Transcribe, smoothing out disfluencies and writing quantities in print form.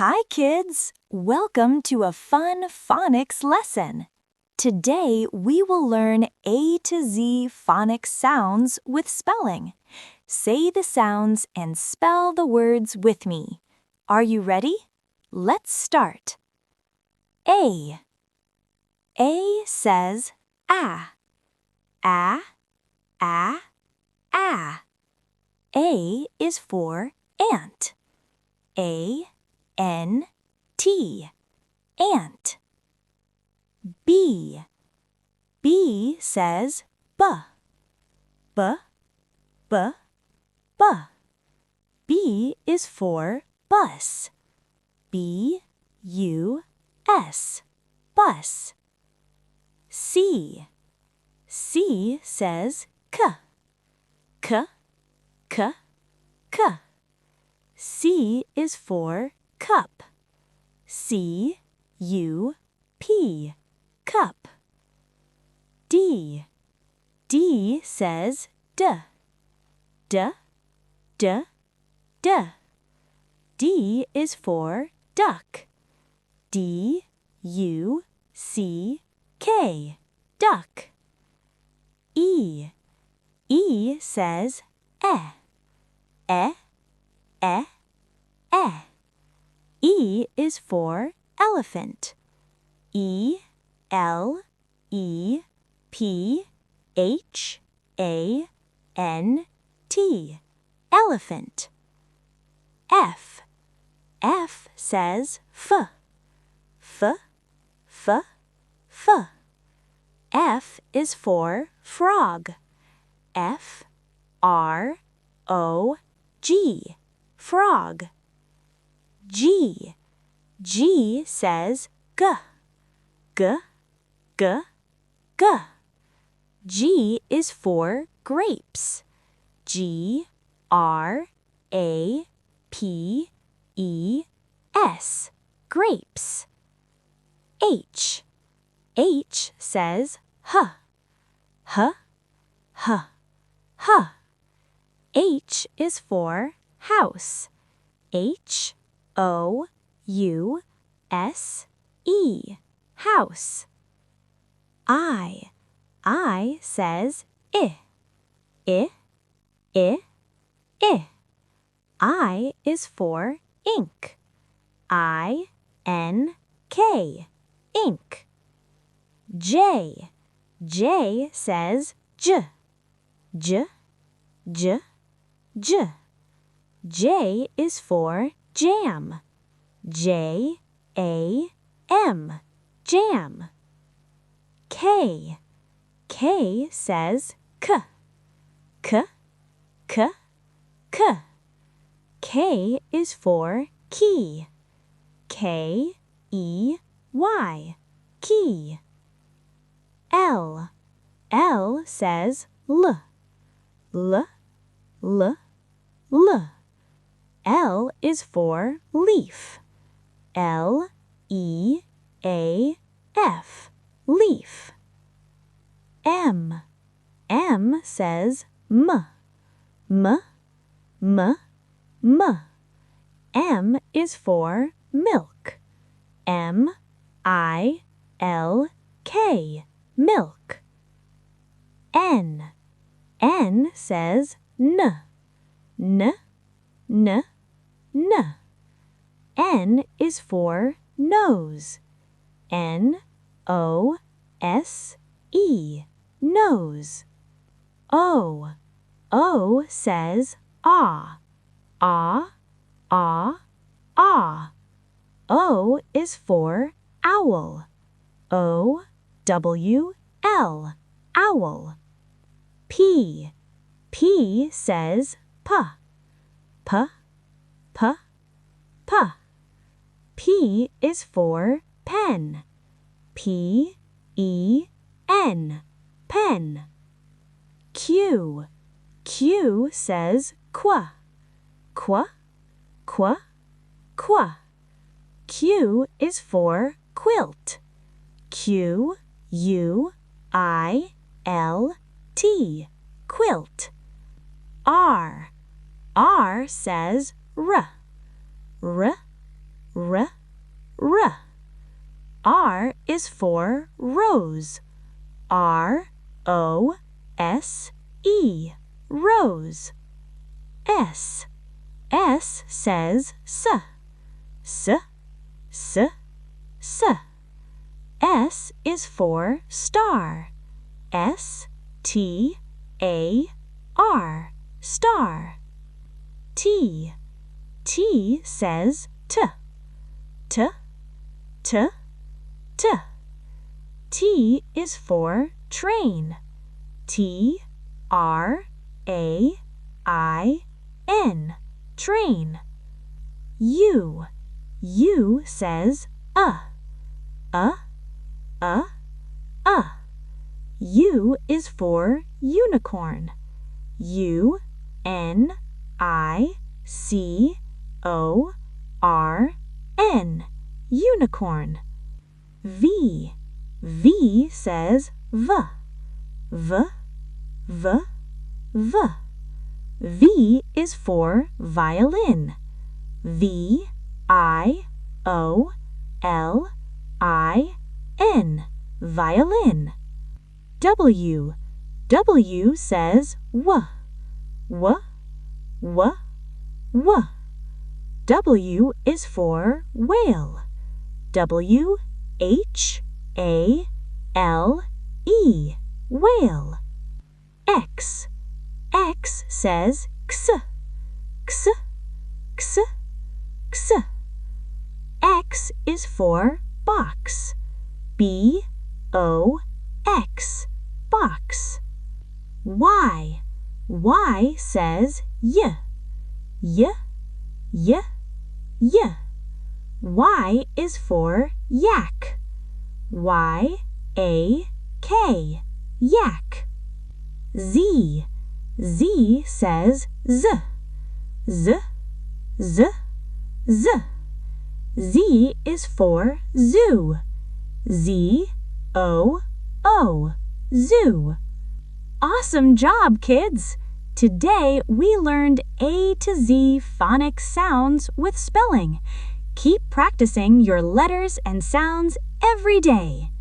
Hi, kids! Welcome to a fun phonics lesson. Today, we will learn A to Z phonics sounds with spelling. Say the sounds and spell the words with me. Are you ready? Let's start. A. A says ah. Ah, ah, ah. A is for ant. A-N-T, ant. B. B says b. B, b, b. B is for bus. B-U-S, bus. C. C says k. K, k, k. C is for cup. C-U-P, cup. D. D says d. D, d, d. D is for duck. D-U-C-K, duck. E. E says eh. Eh, eh, eh. E is for elephant. E-L-E-P-H-A-N-T, elephant. F. F says f. F, f, f. F is for frog. F-R-O-G, frog. G. G says g. G, g, g. G is for grapes. G-R-A-P-E-S, grapes. H. H says h. H, h, h. H is for house. H-O-U-S-E, house. I. I says I. I, I, I. I is for ink. I-N-K, ink. J. J says j. J, j, j. J is for jam. J-A-M, jam. K. K says k. K, k, k. K is for key. K-E-Y, key. L. L says l. L, l, l. L is for leaf. L-E-A-F, leaf. M. M says m. M, m, m. M is for milk. M-I-L-K, milk. N. N says n. N, n, n. N is for nose. N-O-S-E, nose. O. O says ah. Ah, ah, ah. O is for owl. O-W-L, owl. P. P says p. P, p, p. P is for pen. P-E-N, pen. Q. Q says qu. Qu, qu, qu. Q is for quilt. Q-U-I-L-T, quilt. R. R says r. R, r, is for rose. R-O-S-E, rose. S. S says s. S, s, s. S is for star. S-T-A-R, star. T. T says t. T, t, t. T is for train. T-R-A-I-N, train. U. U says U is for unicorn. U-N-I-C-O-R-N, unicorn. V. V says V. V, V, V. V is for violin. V-I-O-L-I-N, violin. W. W says W. W, W, W. W is for whale. W-H-A-L-E, whale. X. X says X. X, X, X. X is for box. B-O-X, box. Y. Y says Y. Y, Y, Y. Y is for yak. Y-A-K, yak. Z. Z says Z. Z, Z, Z. Z is for zoo. Z-O-O, zoo. Awesome job, kids! Today we learned A to Z phonics sounds with spelling. Keep practicing your letters and sounds every day.